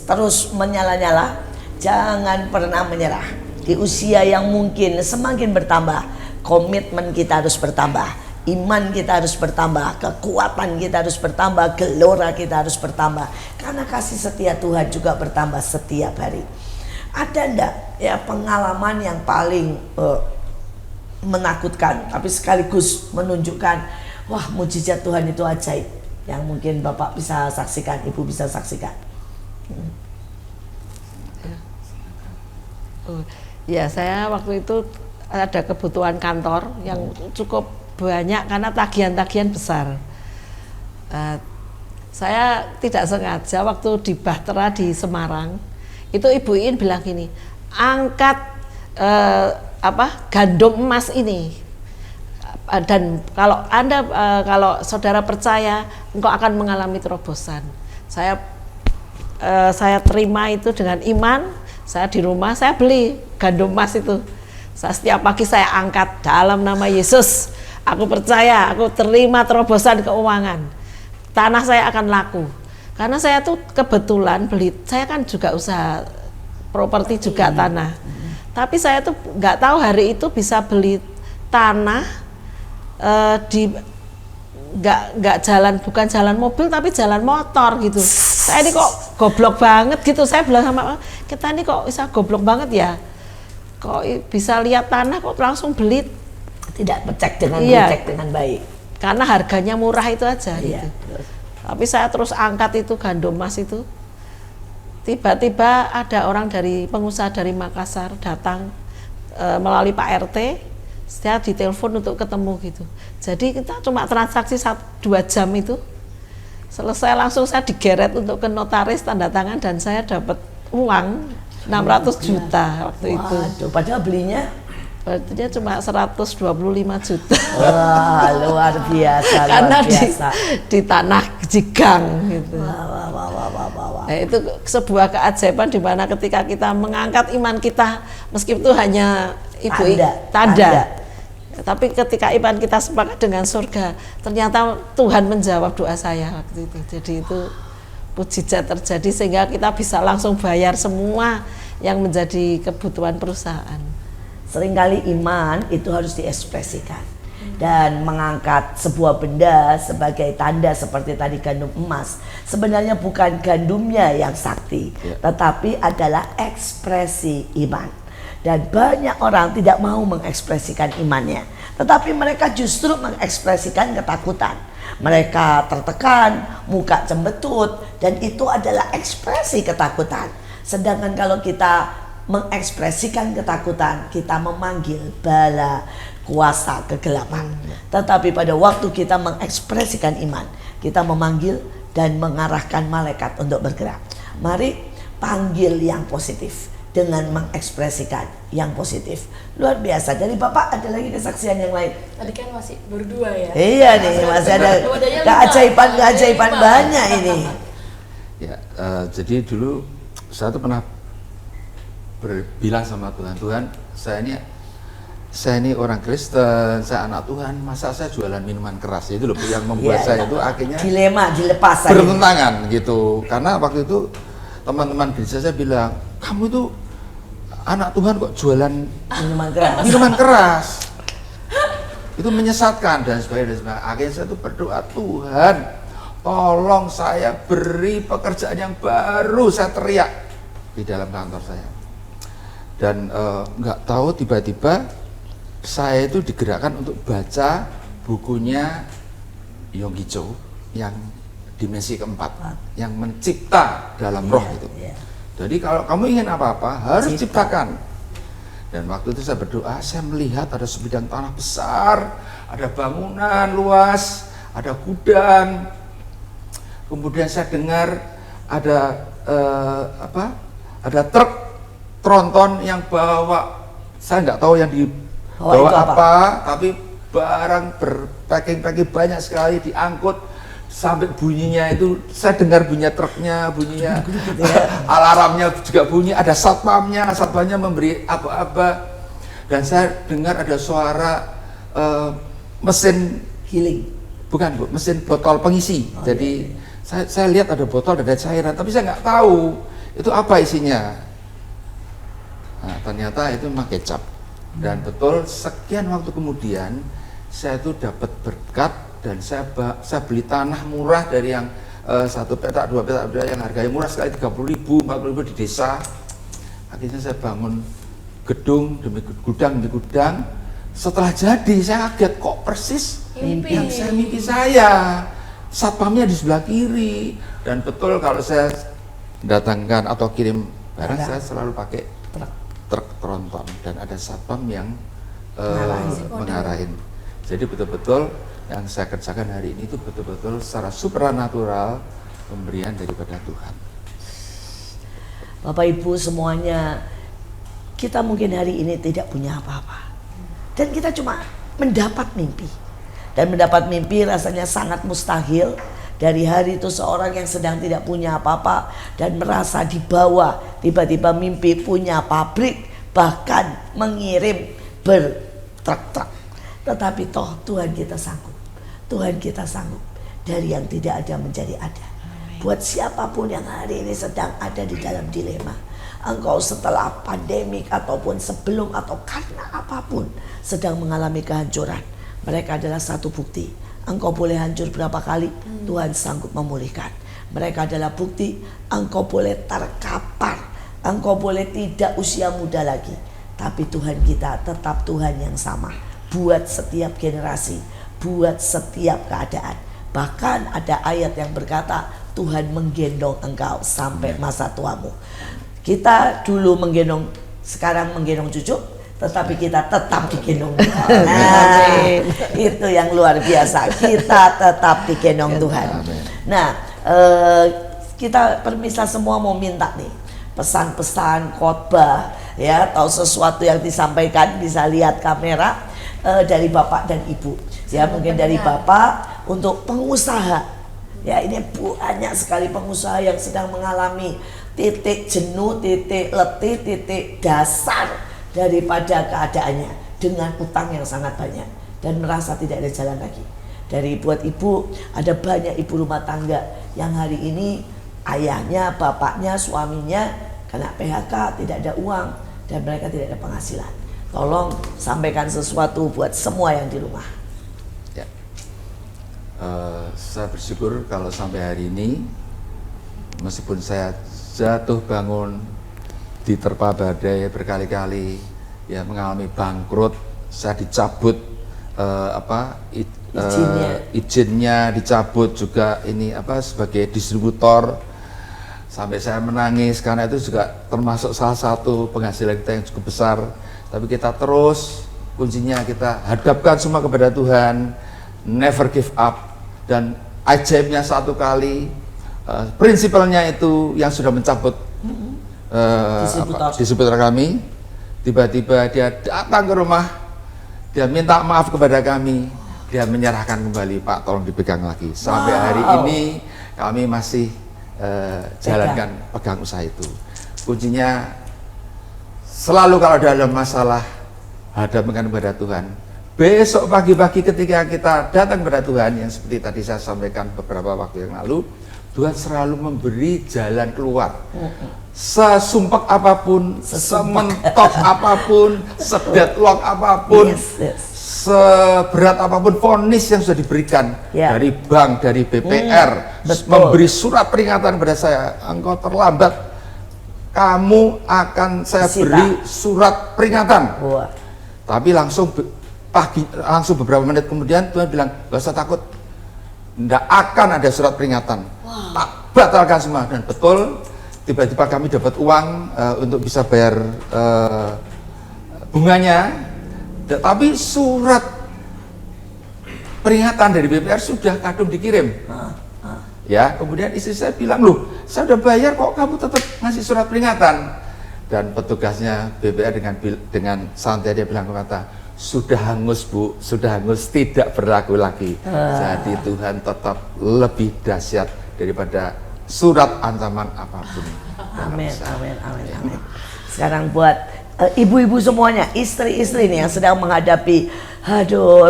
Terus menyala-nyala, jangan pernah menyerah. Di usia yang mungkin semakin bertambah, komitmen kita harus bertambah, iman kita harus bertambah, kekuatan kita harus bertambah, gelora kita harus bertambah, karena kasih setia Tuhan juga bertambah setiap hari. Ada enggak ya pengalaman yang paling menakutkan tapi sekaligus menunjukkan wah mukjizat Tuhan itu ajaib, yang mungkin Bapak bisa saksikan, Ibu bisa saksikan? Ya, saya waktu itu ada kebutuhan kantor yang cukup banyak karena tagihan-tagihan besar. Saya tidak sengaja waktu di Bahtera di Semarang, itu Ibu Iin bilang gini, angkat gandum emas ini, dan kalau Anda kalau saudara percaya, engkau akan mengalami terobosan. Saya terima itu dengan iman. Saya di rumah saya beli gandum emas itu. Setiap pagi saya angkat dalam nama Yesus. Aku percaya, aku terima terobosan keuangan. Tanah saya akan laku. Karena saya tuh kebetulan beli, saya kan juga usaha properti juga tanah. Tapi saya tuh nggak tahu hari itu bisa beli tanah di nggak jalan, bukan jalan mobil tapi jalan motor gitu. Saya ini kok goblok banget gitu. Saya bilang sama kita ini kok bisa goblok banget ya, kok bisa lihat tanah kok langsung beli, Tidak cek dengan Iya. dicek dengan baik. karena harganya murah itu aja Iya. gitu. Tapi saya terus angkat itu gandum emas itu. Tiba-tiba ada orang dari pengusaha dari Makassar datang melalui Pak RT, saya ditelepon untuk ketemu gitu. Jadi kita cuma transaksi 2 jam itu, selesai langsung saya digeret untuk ke notaris tanda tangan dan saya dapat uang 600 juta waktu itu. Waduh, padahal belinya Berarti dia cuma 125 juta. wah, luar biasa, Karena luar biasa. di tanah Jigang gitu. Wah, wah, wah, wah, wah, wah. Nah, itu sebuah keajaiban di mana ketika kita mengangkat iman kita, meskipun itu hanya ibu tanda. Tapi ketika iman kita sepakat dengan surga, ternyata Tuhan menjawab doa saya waktu itu. Jadi itu mukjizat terjadi sehingga kita bisa langsung bayar semua yang menjadi kebutuhan perusahaan. Seringkali iman itu harus diekspresikan. Dan mengangkat sebuah benda sebagai tanda seperti tadi gandum emas, sebenarnya bukan gandumnya yang sakti, tetapi adalah ekspresi iman. Dan banyak orang tidak mau mengekspresikan imannya, tetapi mereka justru mengekspresikan ketakutan. Mereka tertekan, muka cembetut, dan itu adalah ekspresi ketakutan. Sedangkan kalau kita mengekspresikan ketakutan, kita memanggil bala kuasa kegelapan. Tetapi pada waktu kita mengekspresikan iman, kita memanggil dan mengarahkan malaikat untuk bergerak. Mari panggil yang positif dengan mengekspresikan yang positif. Luar biasa. Dari Bapak ada lagi kesaksian yang lain? Tadi kan masih berdua ya. Iya nih, masih ada keajaiban-keajaiban banyak ini. Ya, jadi dulu saya tuh pernah bilang sama Tuhan, Tuhan, saya ini orang Kristen, saya anak Tuhan, masa saya jualan minuman keras? Itu loh yang membuat saya itu akhirnya dilema, dilepas bertentangan gitu. Karena waktu itu teman-teman gereja saya bilang, kamu itu anak Tuhan kok jualan minuman keras? Itu menyesatkan dan sebagainya. Akhirnya saya tuh berdoa, Tuhan, tolong saya beri pekerjaan yang baru. Saya teriak di dalam kantor saya. Dan nggak tahu tiba-tiba saya itu digerakkan untuk baca bukunya Yonggi Cho yang dimensi keempat, yang mencipta dalam roh itu. Jadi kalau kamu ingin apa-apa harus ciptakan. Dan waktu itu saya berdoa, saya melihat ada sebidang tanah besar, ada bangunan luas, ada gudang. Kemudian saya dengar ada ada truk tronton yang bawa, saya nggak tahu yang dibawa apa, tapi barang berpacking-packing banyak sekali diangkut sampai bunyinya itu, saya dengar bunyinya truknya, bunyinya alarmnya juga bunyi, ada satpamnya memberi aba-aba, dan saya dengar ada suara mesin healing, bukan Bu, mesin botol pengisi. Jadi saya lihat ada botol, ada cairan, tapi saya nggak tahu itu apa isinya. Nah, ternyata itu memang kecap. Dan betul sekian waktu kemudian saya itu dapat berkat dan saya beli tanah murah dari yang 1 petak, 2 petak yang harganya murah sekali, 30.000, 40.000 di desa. Akhirnya saya bangun gedung demi gudang. Setelah jadi saya kaget, kok persis mimpi saya. Satpamnya di sebelah kiri, dan betul kalau saya datangkan atau kirim barang saya selalu pakai truk tronton dan ada satpam yang mengarahin. Jadi betul-betul yang saya kerjakan hari ini itu betul-betul secara supranatural pemberian daripada Tuhan. Bapak Ibu semuanya, kita mungkin hari ini tidak punya apa-apa, dan kita cuma mendapat mimpi. Dan mendapat mimpi rasanya sangat mustahil. Dari hari itu seorang yang sedang tidak punya apa-apa dan merasa dibawa, tiba-tiba mimpi punya pabrik, bahkan mengirim bertruk-truk. Tetapi toh Tuhan kita sanggup. Tuhan kita sanggup dari yang tidak ada menjadi ada. Buat siapapun yang hari ini sedang ada di dalam dilema, engkau setelah pandemik ataupun sebelum atau karena apapun sedang mengalami kehancuran, mereka adalah satu bukti. Engkau boleh hancur berapa kali, Tuhan sanggup memulihkan. Mereka adalah bukti engkau boleh terkapar, engkau boleh tidak usia muda lagi, tapi Tuhan kita tetap Tuhan yang sama buat setiap generasi, buat setiap keadaan. Bahkan ada ayat yang berkata Tuhan menggendong engkau sampai masa tuamu. Kita dulu menggendong, sekarang menggendong cucu, tetapi kita tetap digendong Tuhan. Nah, itu yang luar biasa. Kita tetap digendong Tuhan. Nah, kita permisah semua mau minta nih pesan-pesan khotbah ya, atau sesuatu yang disampaikan, bisa lihat kamera dari Bapak dan Ibu. Ya, mungkin dari Bapak untuk pengusaha. Ya, ini banyak sekali pengusaha yang sedang mengalami titik jenuh, titik letih, titik dasar daripada keadaannya dengan utang yang sangat banyak dan merasa tidak ada jalan lagi. Dari buat ibu, ada banyak ibu rumah tangga yang hari ini ayahnya, bapaknya, suaminya kena PHK, tidak ada uang dan mereka tidak ada penghasilan. Tolong sampaikan sesuatu buat semua yang di rumah. Ya. Saya bersyukur kalau sampai hari ini, meskipun saya jatuh bangun, diterpa badai berkali-kali, ya mengalami bangkrut, saya dicabut izinnya dicabut juga ini sebagai distributor, sampai saya menangis karena itu juga termasuk salah satu penghasilan kita yang cukup besar. Tapi kita terus, kuncinya kita hadapkan semua kepada Tuhan, never give up. Dan ajaibnya satu kali, prinsipalnya itu yang sudah mencabut distributor kami, tiba-tiba dia datang ke rumah, dia minta maaf kepada kami, dia menyerahkan kembali, Pak tolong dipegang lagi. Sampai hari ini kami masih jalankan, pegang usaha itu. Kuncinya selalu kalau ada masalah, hadapkan kepada Tuhan. Besok pagi-pagi ketika kita datang kepada Tuhan, yang seperti tadi saya sampaikan beberapa waktu yang lalu, Tuhan selalu memberi jalan keluar. Sesumpek apapun, sementok apapun, sedeadlock apapun, seberat apapun vonis yang sudah diberikan dari bank, dari BPR, memberi surat peringatan kepada saya, engkau terlambat, kamu akan saya beri surat peringatan. Tapi langsung beberapa menit kemudian Tuhan bilang, gak usah takut, tidak akan ada surat peringatan, tak batalkan semua. Dan betul, tiba-tiba kami dapat uang untuk bisa bayar bunganya, tapi surat peringatan dari BPR sudah kadung dikirim. Ya, kemudian istri saya bilang, loh, saya udah bayar kok kamu tetap ngasih surat peringatan. Dan petugasnya BPR dengan santai dia bilang, kata, sudah hangus Bu, sudah hangus, tidak berlaku lagi. Jadi Tuhan tetap lebih dahsyat daripada surat ancaman apapun. Amin, amin, amin, amin. Sekarang buat ibu-ibu semuanya, istri-istri nih yang sedang menghadapi,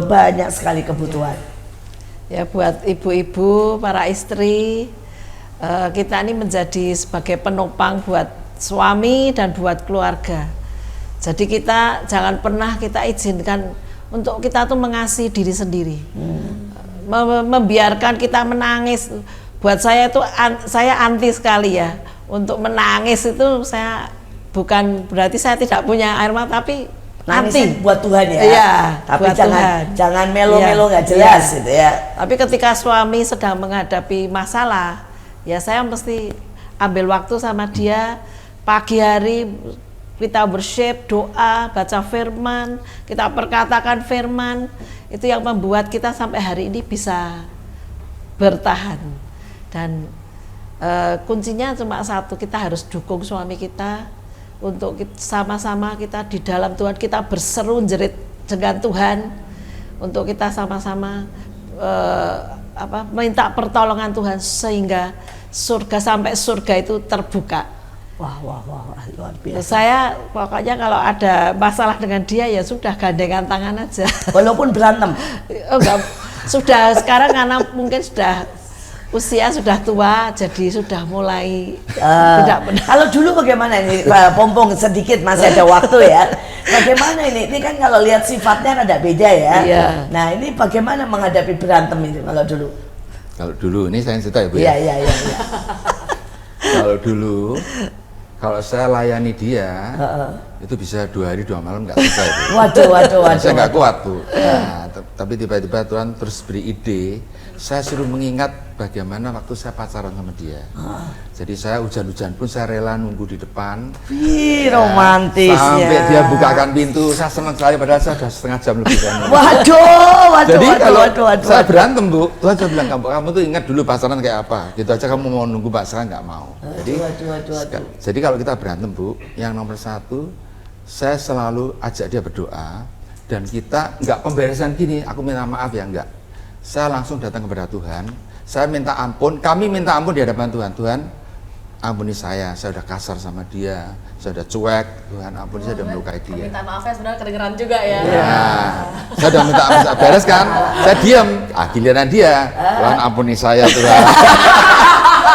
banyak sekali kebutuhan. Ya, buat ibu-ibu, para istri, kita ini menjadi sebagai penopang buat suami dan buat keluarga. Jadi kita jangan pernah kita izinkan untuk kita tuh mengasihi diri sendiri, membiarkan kita menangis. Buat saya itu saya anti sekali ya untuk menangis itu. Saya bukan berarti saya tidak punya air mata, tapi nanti buat Tuhan ya. Iya, tapi buat jangan melo-melo nggak jelas gitu ya. Tapi ketika suami sedang menghadapi masalah, ya saya mesti ambil waktu sama dia pagi hari. Kita worship, doa, baca firman, kita perkatakan firman, itu yang membuat kita sampai hari ini bisa bertahan. Dan kuncinya cuma satu, kita harus dukung suami kita untuk sama-sama kita di dalam Tuhan, kita berseru jerit dengan Tuhan untuk kita sama-sama minta pertolongan Tuhan sehingga surga sampai surga itu terbuka. Wah, luar biasa. Saya pokoknya kalau ada masalah dengan dia ya sudah gandengan tangan aja. Walaupun berantem. Enggak, sudah sekarang karena mungkin sudah usia sudah tua, jadi sudah mulai tidak benar. Kalau dulu bagaimana ini? Pompong sedikit masih ada waktu ya. Bagaimana ini? Ini kan kalau lihat sifatnya ada beda ya. Iya. Nah, ini bagaimana menghadapi berantem ini kalau dulu? Kalau dulu, ini saya cerita ya Bu Iya, ya. iya. Kalau dulu, kalau saya layani dia, Heeh. itu bisa 2 hari 2 malam nggak selesai Bu. Waduh. Saya nggak kuat Bu. Nah, tapi tiba-tiba Tuhan terus beri ide, saya suruh mengingat bagaimana waktu saya pacaran sama dia. Jadi saya hujan-hujan pun saya rela nunggu di depan. Wih, romantisnya. Sampai dia bukakan pintu, saya senang sekali padahal saya sudah setengah jam lebih kan. Waduh. Jadi kalau saya berantem Bu, Tuhan saya bilang kamu tuh ingat dulu pacaran kayak apa. Gitu aja kamu mau nunggu pacaran nggak mau. Jadi kalau kita berantem Bu, yang nomor 1 saya selalu ajak dia berdoa dan kita nggak pemberesan gini. Aku minta maaf ya enggak. Saya langsung datang kepada Tuhan. Saya minta ampun. Kami minta ampun di hadapan Tuhan. Tuhan, ampuni saya udah kasar sama dia, saya udah cuek. Tuhan ampuni, saya udah melukai dia. Minta maafnya sebenarnya kedengeran juga ya. Saya udah minta ampun, beres kan? Saya diam. Giliran dia. Tuhan ampuni saya Tuhan.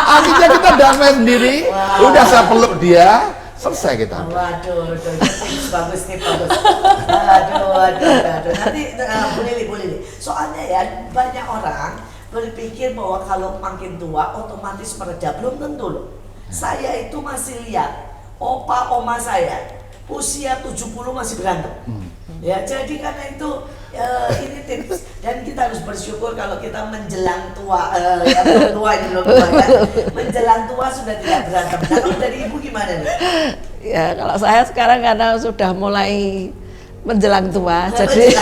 Akhirnya kita damai sendiri. Udah saya peluk dia. Selesai kita. Waduh, bagus nih, bagus. Aduh. Nanti boleh. Soalnya ya banyak orang berpikir bahwa kalau makin tua otomatis mereda. Belum tentu loh. Saya itu masih lihat opa oma saya usia 70 masih berantem. Ya, jadi karena itu ini tips dan kita harus bersyukur kalau kita menjelang tua ya belum tua ya. Menjelang tua sudah tidak berantem. Nah, kalau dari Ibu gimana nih? Ya kalau saya sekarang karena sudah mulai menjelang tua, jadi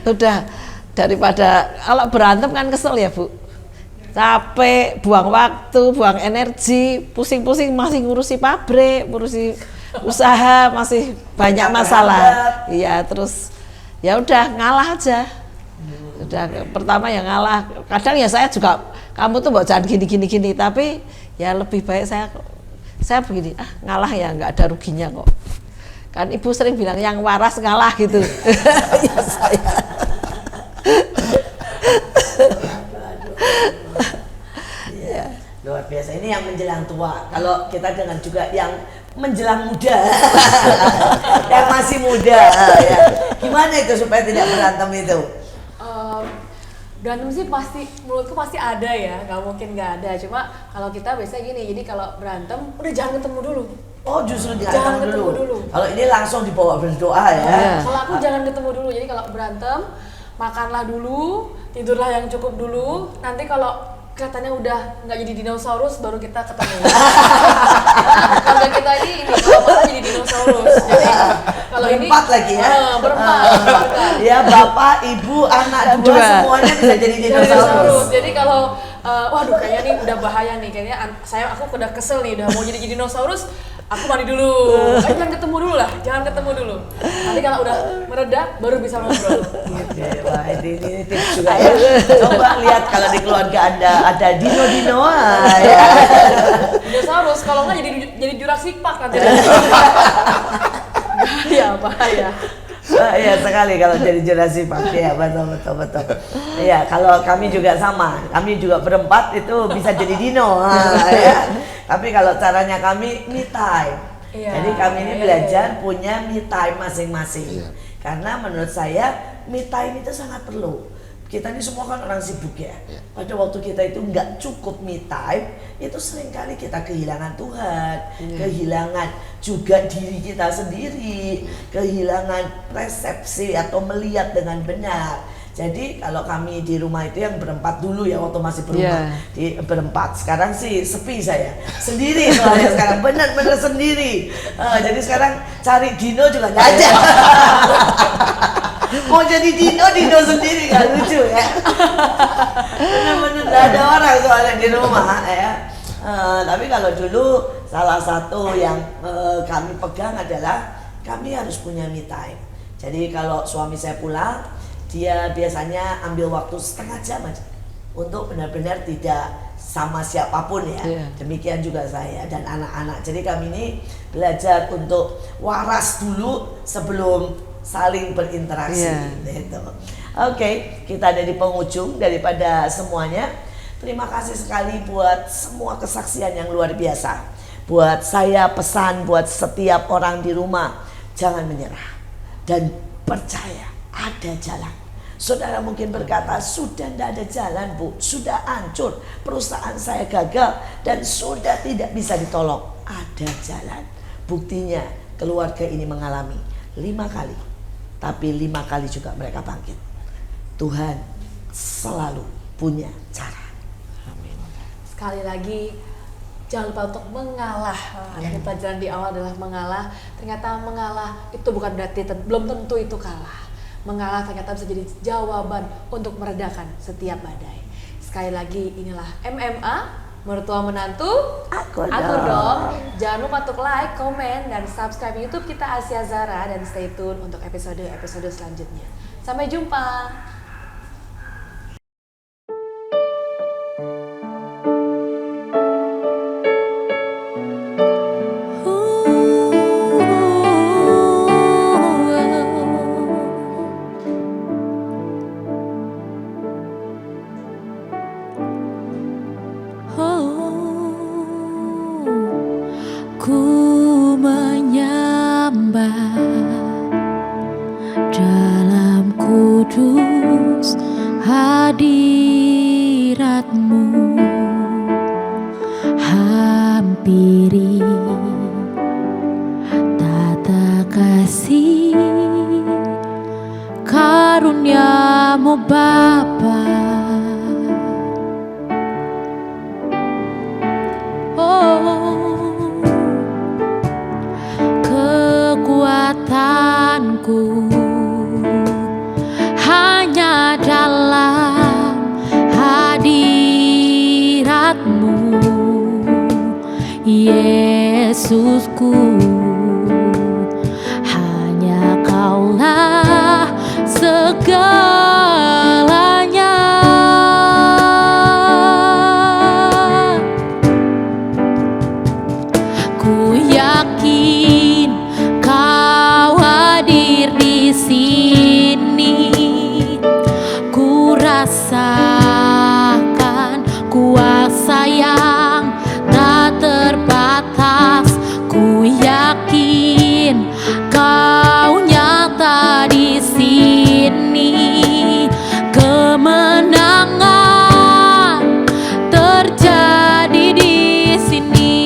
udah daripada kalau berantem kan kesel ya Bu, capek, buang waktu, buang energi, pusing-pusing masih ngurusi pabrik, ngurusi usaha, masih banyak masalah. Iya, terus ya udah ngalah aja. Udah pertama ya ngalah. Kadang ya saya juga, kamu tuh jangan gini, tapi ya lebih baik saya begini, ngalah ya nggak ada ruginya kok. Kan Ibu sering bilang yang waras ngalah gitu. Ya saya. Luar biasa, ini yang menjelang tua. Kalau kita dengan juga yang menjelang muda, yang masih muda, ya. Gimana itu supaya tidak berantem itu? Berantem sih pasti, menurutku pasti ada ya, nggak mungkin nggak ada. Cuma kalau kita biasanya gini, jadi kalau berantem udah jangan ketemu dulu. Oh, justru jangan ketemu dulu. Kalau ini langsung dibawa berdoa ya. Kalau aku jangan ketemu dulu. Jadi kalau berantem, makanlah dulu, tidurlah yang cukup dulu. Nanti kalau kelihatannya udah nggak jadi dinosaurus, baru kita ketemu. Keluarga kita ini kalau jadi dinosaurus. Jadi kalau ini berempat lagi ya. Berempat. Ya, bapak, ibu, anak dua semuanya bisa jadi dinosaurus. Jadi kalau waduh kayaknya nih udah bahaya nih, kayaknya aku udah kesel nih, udah mau jadi dinosaurus. Aku mandi dulu. Jangan ketemu dulu lah, jangan ketemu dulu. Nanti kalau udah mereda, baru bisa ngobrol. Wah, ini tips juga ya. Coba lihat kalau di keluarga Anda ada dino-dino ya. Dinosaurus, kalau nggak jadi Jurassic Park nanti. Bahaya. Iya sekali kalau jadi Jurassic Park ya, betul. Iya, kalau kami juga sama. Kami juga berempat itu bisa jadi dino. Ya. Tapi kalau caranya kami me time. Jadi kami ini belajar punya me time masing-masing. Karena menurut saya me time itu sangat perlu. Kita ini semua kan orang sibuk ya. Pada waktu kita itu nggak cukup me time, itu seringkali kita kehilangan Tuhan, kehilangan juga diri kita sendiri, kehilangan persepsi atau melihat dengan benar. Jadi kalau kami di rumah itu yang berempat dulu ya waktu masih berumah di berempat. Sekarang sih sepi saya sendiri soalnya sekarang benar-benar sendiri. Jadi sekarang cari dino juga nggak ada. Mau jadi dino sendiri nggak lucu ya. Benar-benar nggak ada orang soalnya di rumah ya. Tapi kalau dulu salah satu yang kami pegang adalah kami harus punya me time. Jadi kalau suami saya pulang, dia biasanya ambil waktu setengah jam aja untuk benar-benar tidak sama siapapun ya. Demikian juga saya dan anak-anak. Jadi kami ini belajar untuk waras dulu sebelum saling berinteraksi. Gitu. Oke, kita ada di penghujung daripada semuanya. Terima kasih sekali buat semua kesaksian yang luar biasa. Buat saya pesan buat setiap orang di rumah, jangan menyerah dan percaya ada jalan. Saudara mungkin berkata, sudah tidak ada jalan Bu, sudah hancur, perusahaan saya gagal dan sudah tidak bisa ditolong. Ada jalan. Buktinya keluarga ini mengalami 5 kali, tapi 5 kali juga mereka bangkit. Tuhan selalu punya cara. Amin. Sekali lagi, jangan lupa untuk mengalah. Arti pelajaran di awal adalah mengalah. Ternyata mengalah itu bukan berarti belum tentu itu kalah. Mengalah ternyata bisa jadi jawaban untuk meredakan setiap badai. Sekali lagi, inilah MMA, mertua menantu Akur dong. Jangan lupa untuk like, komen, dan subscribe YouTube kita Asia Zara, dan stay tune untuk episode-episode selanjutnya. Sampai jumpa. Ku menyembah dalam kudus hadirat-Mu, hampiri tata kasih karunia-Mu Bapa. Kekuatanku hanya dalam hadirat-Mu, Yesusku. Hanya Kaulah segalanya. Ku yakin Kau hadir di sini. Ku rasakan kuasa yang tak terbatas. Ku yakin Kau nyata di sini. Kemenangan terjadi di sini.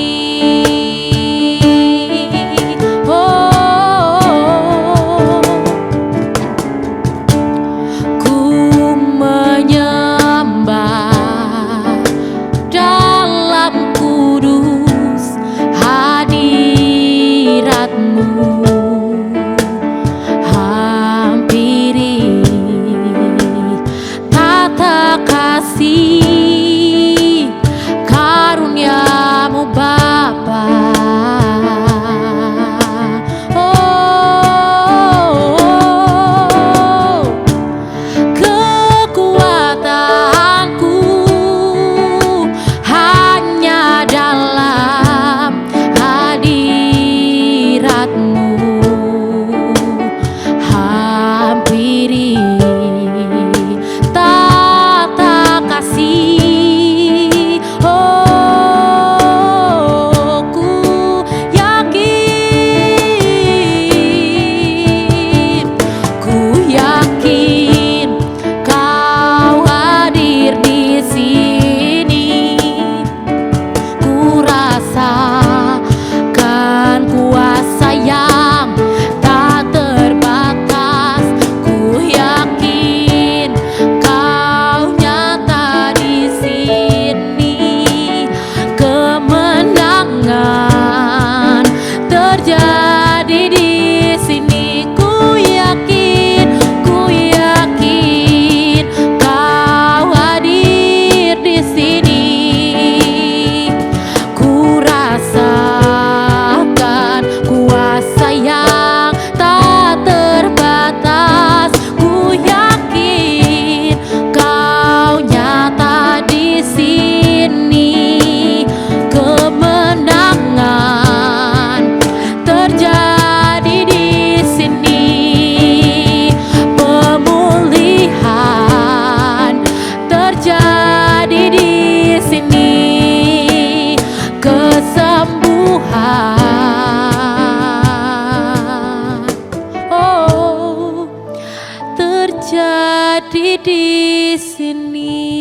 Kemenangan terjadi di sini.